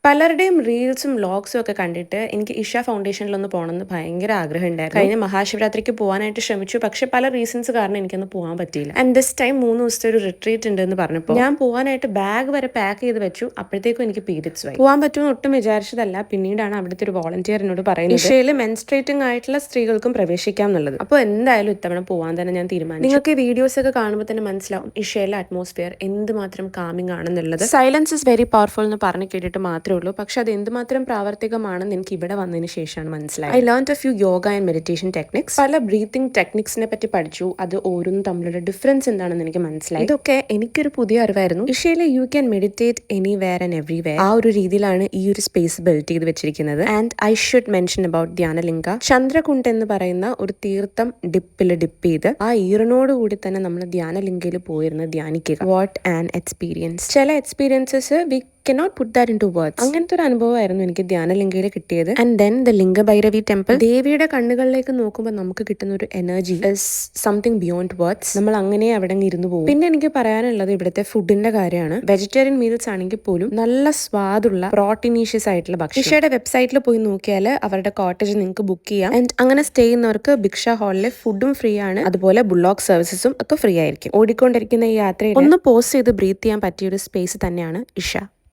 പലരുടെയും റീൽസും വ്ളോഗ്സും ഒക്കെ കണ്ടിട്ട് എനിക്ക് ഇഷ ഫൗണ്ടേഷനിലൊന്ന് പോകണമെന്ന് ഭയങ്കര ആഗ്രഹം ഉണ്ടായിരുന്നു. കഴിഞ്ഞ മഹാശിവരാത്രിക്ക് പോകാനായിട്ട് ശ്രമിച്ചു, പക്ഷെ പല റീസൺസ് കാരണം എനിക്കൊന്ന് പോകാൻ പറ്റിയില്ല. ആൻഡ് ദിസ് ടൈം 3 ദിവസത്തെ ഒരു റിട്രീറ്റ് ഉണ്ട് എന്ന് പറഞ്ഞപ്പോൾ ഞാൻ പോകാനായിട്ട് ബാഗ് വരെ പാക്ക് ചെയ്ത് വെച്ചു. അപ്പോഴത്തേക്കും എനിക്ക് പീരിയഡ്സ് ആയി. പോകാൻ പറ്റുമെന്ന് ഒട്ടും വിചാരിച്ചതല്ല. പിന്നീടാണ് അവിടുത്തെ ഒരു വോളണ്ടിയർ എന്നോട് പറയുന്നത് ഇഷയിൽ മെൻസ്ട്രേറ്റിംഗ് ആയിട്ടുള്ള സ്ത്രീകൾക്കും പ്രവേശിക്കാം എന്നുള്ളത്. അപ്പോൾ എന്തായാലും ഇത്തവണ പോകാൻ തന്നെ ഞാൻ തീരുമാനിച്ചു. നിങ്ങൾക്ക് ഈ വീഡിയോസ് ഒക്കെ കാണുമ്പോൾ തന്നെ മനസ്സിലാവും ഇഷയിലെ അറ്റ്മോസ്ഫിയർ എന്തുമാത്രം കാമിംഗ് ആണെന്നുള്ളത്. സൈലൻസ് ഇസ് വെരി പവർഫുൾ എന്ന് പറഞ്ഞു കേട്ടിട്ട് മാത്രമേ ഉള്ളൂ, പക്ഷെ അത് എന്തുമാത്രം പ്രാവർത്തികമാണെന്ന് എനിക്ക് ഇവിടെ വന്നതിന് ശേഷമാണ് മനസ്സിലായത്. I learn A few yoga and meditation techniques. പല ബ്രീത്തിങ് ടെക്നിക്സിനെ പറ്റി പഠിച്ചു. അത് ഓരോന്നും തമ്മിലുള്ള ഡിഫറൻസ് എന്താണെന്ന് എനിക്ക് മനസ്സിലായി. ഇതൊക്കെ എനിക്കൊരു പുതിയ അറിവായിരുന്നു. ഇഷയിലെ you can meditate anywhere and everywhere. ആ ഒരു രീതിയിലാണ് ഈ ഒരു സ്പേസ് ബിൽഡ് ചെയ്ത് വെച്ചിരിക്കുന്നത്. And I should mention about Dhyanalinga. Chandrakund എന്ന് പറയുന്ന ഒരു തീർത്ഥം ഡിപ്പ് ചെയ്ത് ആ ഈറിനോട് കൂടി തന്നെ നമ്മൾ ധ്യാനലിംഗയിൽ പോയിരുന്ന് ധ്യാനിക്കുക. What an experience. ചില experiences we cannot put that into words. അങ്ങനത്തെ ഒരു അനുഭവമായിരുന്നു എനിക്ക് ധ്യാനലിംഗയിൽ കിട്ടിയത്. And then the Linga Bhairavi temple. ദേവിയുടെ കണ്ണുകളിലേക്ക് നോക്കുമ്പോൾ നമുക്ക് കിട്ടുന്ന ഒരു energy is something beyond words. നമ്മൾ അങ്ങനെ അവിടെ ഇരുന്ന് പോകും. പിന്നെ എനിക്ക് പറയാനുള്ളത് ഇവിടുത്തെ ഫുഡിന്റെ കാര്യമാണ്. വെജിറ്റേറിയൻ മീൽസ് ആണെങ്കിൽ പോലും നല്ല സ്വാദുള്ള പ്രോട്ടീനീഷ്യസ് ആയിട്ടുള്ള ഭക്ഷണം. ഇഷയുടെ വെബ്സൈറ്റിൽ പോയി നോക്കിയാൽ അവരുടെ കോട്ടേജ് നിങ്ങൾക്ക് ബുക്ക് ചെയ്യാം. ആൻഡ് അങ്ങനെ സ്റ്റേ ചെയ്യുന്നവർക്ക് ഭിക്ഷ ഹാളിലെ ഫുഡും ഫ്രീ ആണ്. അതുപോലെ ബുള്ളോക്ക് സർവീസസും ഒക്കെ ഫ്രീ ആയിരിക്കും. ഓടിക്കൊണ്ടിരിക്കുന്ന ഈ യാത്രയിൽ ഒന്ന് പോസ് ചെയ്ത് ബ്രീത്ത് ചെയ്യാൻ പറ്റിയ ഒരു സ്പേസ് തന്നെയാണ് ഇഷ.